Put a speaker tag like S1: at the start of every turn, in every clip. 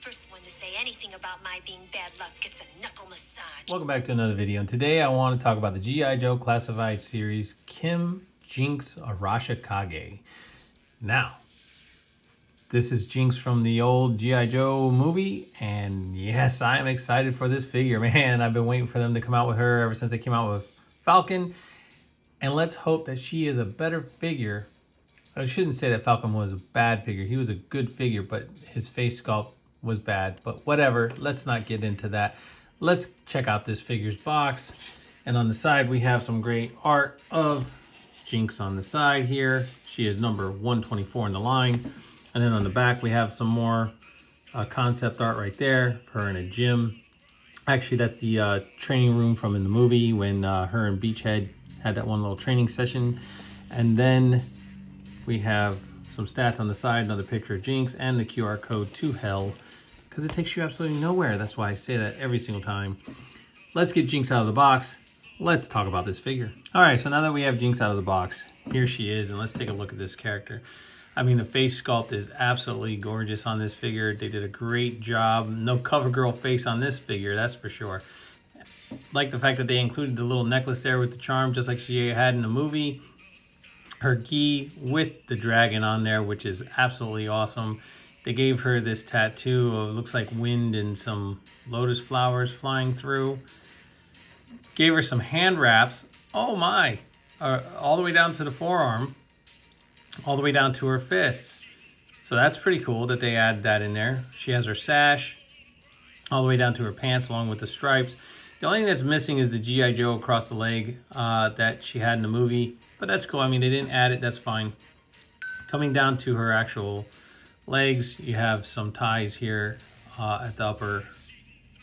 S1: First one to say anything about my being bad luck gets a knuckle massage.
S2: Welcome back to another video, and today I want to talk about the G.I. Joe classified series Kim, Jinx, Arashikage. Now, this is Jinx from the old G.I. Joe movie, and yes, I am excited for this figure. Man, I've been waiting for them to come out with her ever since they came out with Falcon, and let's hope that she is a better figure. I shouldn't say that Falcon was a bad figure. He was a good figure, but his face sculpt was bad. But whatever, let's not get into that. Let's check out this figure's box. And on the side, we have some great art of Jinx on the side here. She is number 124 in the line. And then on the back, we have some more concept art right there. Her in a gym. Actually, that's the training room from in the movie when her and Beachhead had that one little training session. And then we have some stats on the side, another picture of Jinx, and the QR code to hell, because it takes you absolutely nowhere. That's why I say that every single time. Let's get Jinx out of the box. Let's talk about this figure. All right, so now that we have Jinx out of the box, here she is, and let's take a look at this character. I mean, the face sculpt is absolutely gorgeous on this figure. They did a great job. No cover girl face on this figure, that's for sure. Like the fact that they included the little necklace there with the charm, just like she had in the movie. Her gi with the dragon on there, which is absolutely awesome. They gave her this tattoo of, looks like wind and some lotus flowers flying through. Gave her some hand wraps. Oh my! All the way down to the forearm. All the way down to her fists. So that's pretty cool that they add that in there. She has her sash all the way down to her pants along with the stripes. The only thing that's missing is the G.I. Joe across the leg that she had in the movie. But that's cool. I mean, they didn't add it. That's fine. Coming down to her actual legs, you have some ties here at the upper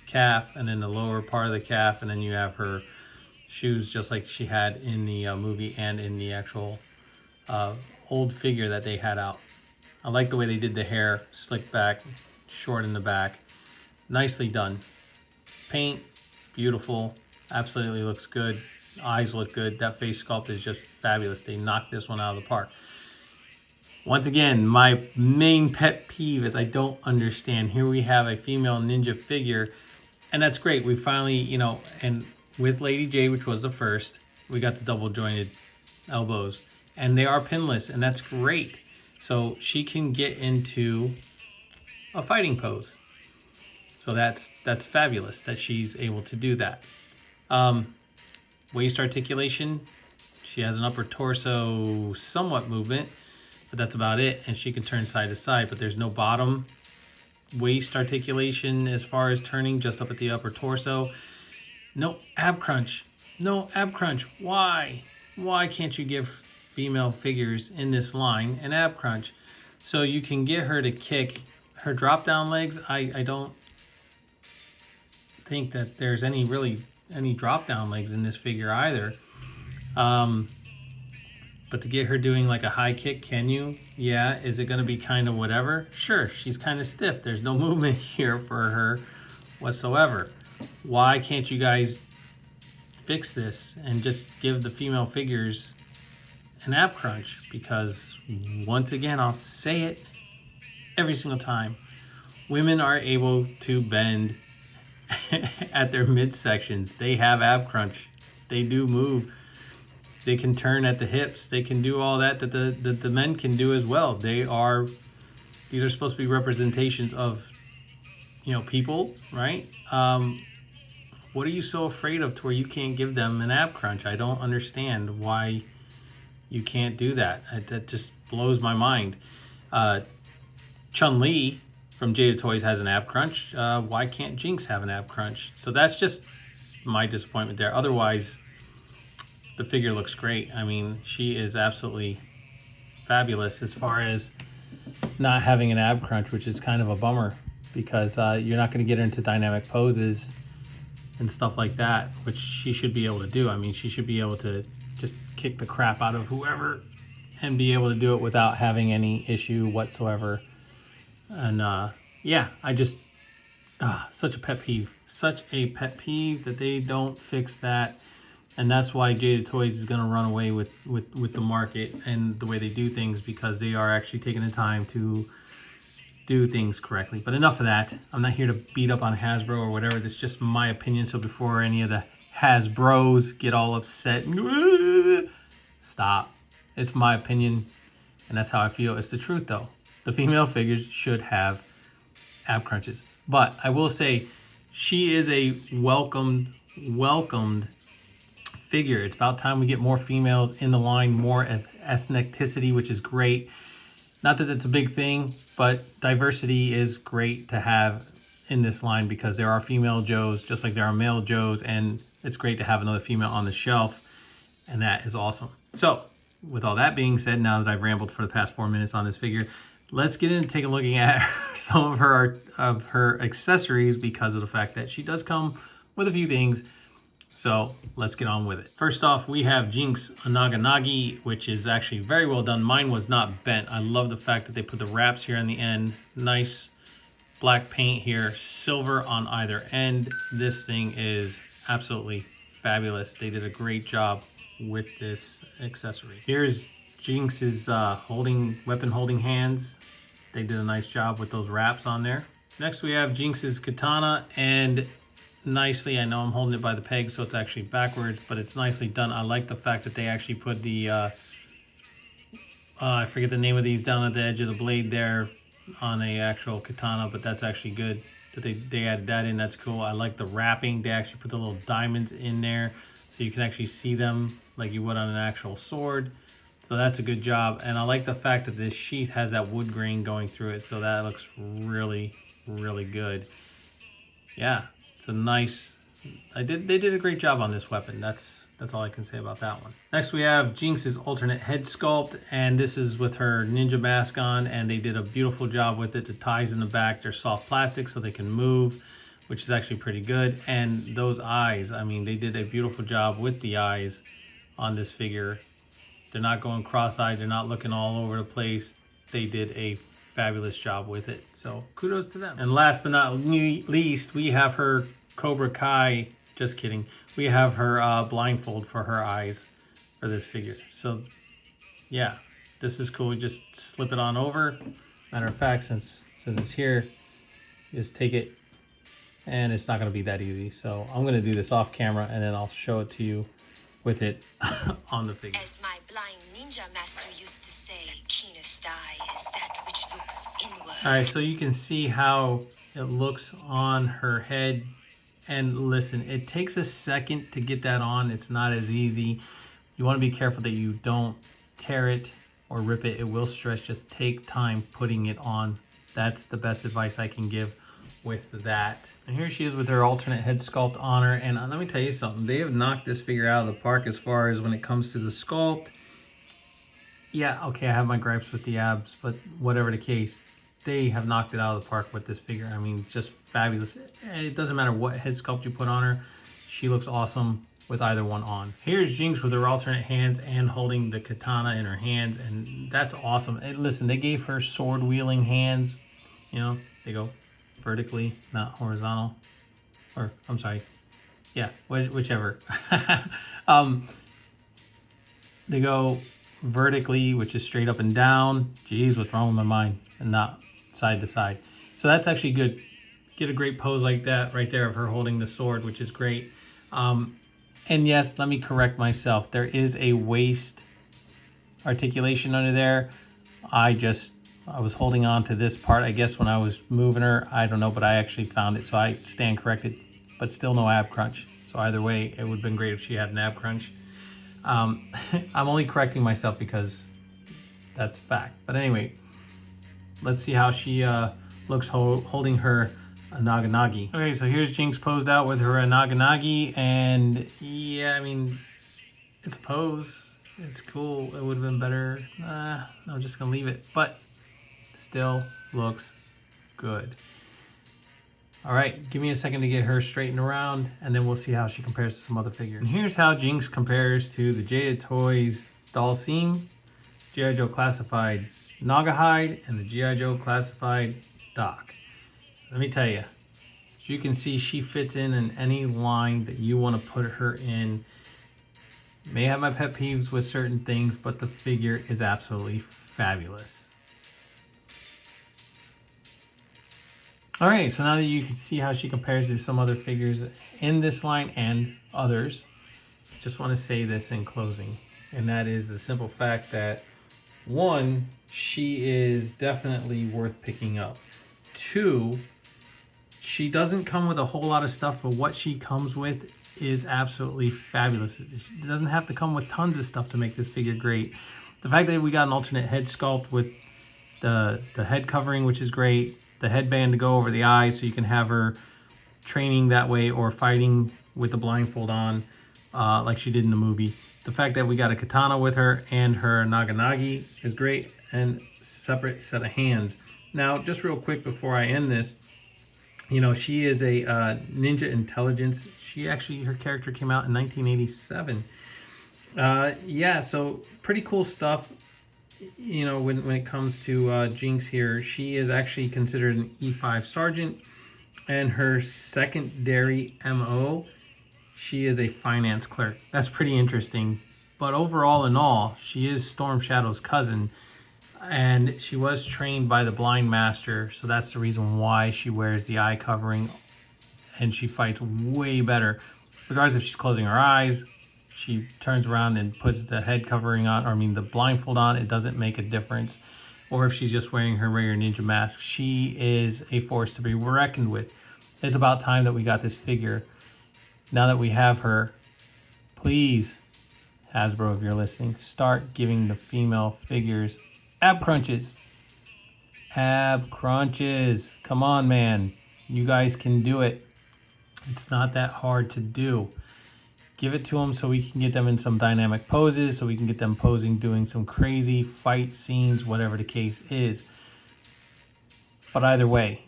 S2: calf and then the lower part of the calf. And then you have her shoes just like she had in the movie and in the actual old figure that they had out. I like the way they did the hair, slicked back, short in the back. Nicely done. Paint, beautiful. Absolutely looks good. Eyes look good. That face sculpt is just fabulous. They knocked this one out of the park. Once again, my main pet peeve is I don't understand. Here we have a female ninja figure, and that's great. We finally, you know, and with Lady J, which was the first, we got the double jointed elbows, and they are pinless, and that's great. So she can get into a fighting pose. So that's fabulous that she's able to do that. Waist articulation, she has an upper torso somewhat movement, but that's about it. And she can turn side to side, but there's no bottom waist articulation as far as turning, just up at the upper torso. No ab crunch. No ab crunch. Why? Why can't you give female figures in this line an ab crunch? So you can get her to kick her drop down legs. I don't think that there's any drop down legs in this figure either. But to get her doing like a high kick, can you? Yeah. Is it going to be kind of whatever? Sure. She's kind of stiff. There's no movement here for her whatsoever. Why can't you guys fix this and just give the female figures an ab crunch? Because once again, I'll say it every single time. Women are able to bend at their midsections. They have ab crunch. They do move. They can turn at the hips. They can do all that the men can do as well. These are supposed to be representations of, you know, people, right? What are you so afraid of to where you can't give them an ab crunch? I don't understand why you can't do that. That just blows my mind. Chun-Li from Jada Toys has an ab crunch. Why can't Jinx have an ab crunch? So that's just my disappointment there. Otherwise, the figure looks great. I mean, she is absolutely fabulous as far as not having an ab crunch, which is kind of a bummer because you're not going to get her into dynamic poses and stuff like that, which she should be able to do. I mean, she should be able to just kick the crap out of whoever and be able to do it without having any issue whatsoever. And yeah, I just such a pet peeve that they don't fix that. And that's why Jada Toys is going to run away with the market and the way they do things, because they are actually taking the time to do things correctly. But enough of that. I'm not here to beat up on Hasbro or whatever. This is just my opinion. So before any of the Hasbros get all upset, stop. It's my opinion, and that's how I feel. It's the truth, though. The female figures should have ab crunches. But I will say, she is a welcomed figure. It's about time we get more females in the line, more ethnicity, which is great. Not that it's a big thing, but diversity is great to have in this line because there are female Joes just like there are male Joes, and it's great to have another female on the shelf, and that is awesome. So with all that being said, now that I've rambled for the past 4 minutes on this figure, let's get in and take a look at some of her accessories, because of the fact that she does come with a few things. So let's get on with it. First off, we have Jinx Anaganagi, which is actually very well done. Mine was not bent. I love the fact that they put the wraps here on the end. Nice black paint here, silver on either end. This thing is absolutely fabulous. They did a great job with this accessory. Here's Jinx's weapon holding hands. They did a nice job with those wraps on there. Next we have Jinx's katana, and nicely, I know I'm holding it by the peg so it's actually backwards, but it's nicely done. I like the fact that they actually put the I forget the name of these down at the edge of the blade there on a actual katana, but that's actually good that they added that in. That's cool. I like the wrapping. They actually put the little diamonds in there so you can actually see them like you would on an actual sword. So that's a good job. And I like the fact that this sheath has that wood grain going through it, so that looks really, really good. Yeah, it's a nice, they did a great job on this weapon. That's all I can say about that one. Next we have Jinx's alternate head sculpt, and this is with her ninja mask on, and they did a beautiful job with it. The ties in the back, they're soft plastic so they can move, which is actually pretty good. And those eyes, I mean, they did a beautiful job with the eyes on this figure. They're not going cross-eyed, they're not looking all over the place. They did a fabulous job with it, so kudos to them. And last but not least, we have her Cobra Kai, just kidding, we have her blindfold for her eyes for this figure. So yeah, this is cool. You just slip it on over. Matter of fact, since it's here, just take it, and it's not going to be that easy. So I'm going to do this off camera, and then I'll show it to you with it on the figure.
S1: As my blind ninja master used to say, keenest eye is that which looks inward.
S2: All right, so you can see how it looks on her head. And listen, it takes a second to get that on. It's not as easy. You want to be careful that you don't tear it or rip it. It will stretch. Just take time putting it on. That's the best advice I can give with that. And here she is with her alternate head sculpt on her. And let me tell you something. They have knocked this figure out of the park as far as when it comes to the sculpt. Yeah, okay, I have my gripes with the abs, but whatever the case, they have knocked it out of the park with this figure. I mean, just fabulous. It doesn't matter what head sculpt you put on her. She looks awesome with either one on. Here's Jinx with her alternate hands and holding the katana in her hands, and that's awesome. And listen, they gave her sword wielding hands. You know, they go vertically, not horizontal. Or, I'm sorry. Yeah, whichever. They go vertically, which is straight up and down. Jeez, what's wrong with my mind? And not side to side. So that's actually good. Get a great pose like that right there of her holding the sword, which is great. And yes, let me correct myself. There is a waist articulation under there. I was holding on to this part, I guess, when I was moving her. I don't know, but I actually found it, so I stand corrected, but still no ab crunch. So either way, it would have been great if she had an ab crunch. I'm only correcting myself because that's fact. But anyway, let's see how she looks holding her Naganagi. Okay, so here's Jinx posed out with her Naganagi, and yeah, I mean, it's a pose. It's cool. It would have been better. I'm just gonna leave it, but still looks good. All right, give me a second to get her straightened around, and then we'll see how she compares to some other figures. And here's how Jinx compares to the Jada Toys Dalsim, G.I. Joe Classified Naugahyde, and the G.I. Joe Classified Doc. Let me tell you, as you can see, she fits in any line that you want to put her in. May have my pet peeves with certain things, but the figure is absolutely fabulous. All right, so now that you can see how she compares to some other figures in this line and others, just want to say this in closing, and that is the simple fact that, one, she is definitely worth picking up. Two, she doesn't come with a whole lot of stuff, but what she comes with is absolutely fabulous. It doesn't have to come with tons of stuff to make this figure great. The fact that we got an alternate head sculpt with the head covering, which is great, the headband to go over the eyes so you can have her training that way or fighting with the blindfold on like she did in the movie. The fact that we got a katana with her and her naganagi is great, and separate set of hands. Now, just real quick before I end this, you know, she is a ninja intelligence. Her character came out in 1987. Yeah, so pretty cool stuff. You know, when it comes to Jinx here, she is actually considered an E5 sergeant, and her secondary MO, she is a finance clerk. That's pretty interesting. But overall in all, she is Storm Shadow's cousin, and she was trained by the Blind Master, so that's the reason why she wears the eye covering, and she fights way better. Regardless if she's closing her eyes, she turns around and puts the head covering on, or I mean the blindfold on, it doesn't make a difference. Or if she's just wearing her regular ninja mask, she is a force to be reckoned with. It's about time that we got this figure. Now that we have her, please, Hasbro, if you're listening, start giving the female figures ab crunches. Ab crunches. Come on, man. You guys can do it. It's not that hard to do. Give it to them so we can get them in some dynamic poses, so we can get them posing, doing some crazy fight scenes, whatever the case is. But either way,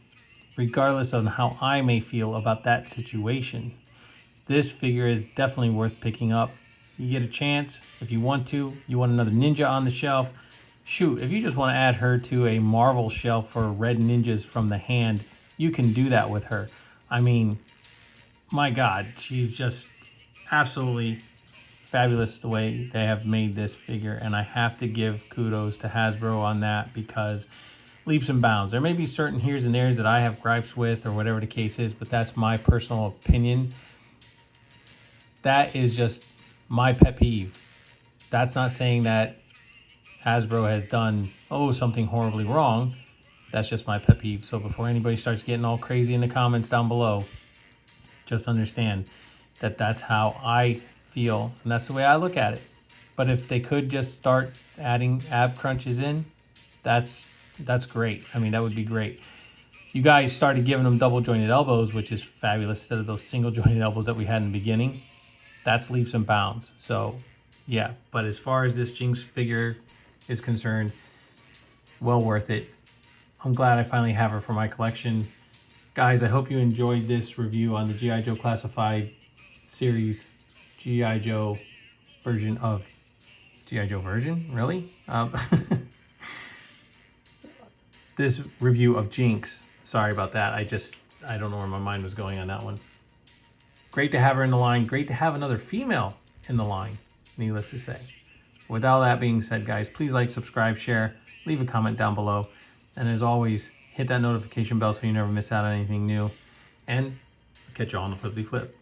S2: regardless of how I may feel about that situation, this figure is definitely worth picking up. You get a chance, if you want to, you want another ninja on the shelf, shoot, if you just want to add her to a Marvel shelf for red ninjas from the hand, you can do that with her. I mean, my God, she's just absolutely fabulous the way they have made this figure, and I have to give kudos to Hasbro on that, because leaps and bounds. There may be certain here's and there's that I have gripes with or whatever the case is, but that's my personal opinion. That is just my pet peeve. That's not saying that Hasbro has done something horribly wrong. That's just my pet peeve. So before anybody starts getting all crazy in the comments down below, just understand that that's how I feel, and that's the way I look at it. But if they could just start adding ab crunches in, that's great. I mean, that would be great. You guys started giving them double jointed elbows, which is fabulous, instead of those single jointed elbows that we had in the beginning. That's leaps and bounds. So yeah, but as far as this Jinx figure is concerned, well worth it. I'm glad I finally have her for my collection. Guys, I hope you enjoyed this review on the G.I. Joe Classified series, G.I. Joe version of G.I. Joe version? Really? This review of Jinx. Sorry about that. I don't know where my mind was going on that one. Great to have her in the line. Great to have another female in the line, needless to say. With all that being said, guys, please like, subscribe, share, leave a comment down below. And as always, hit that notification bell so you never miss out on anything new. And I'll catch you all on the flippity flip.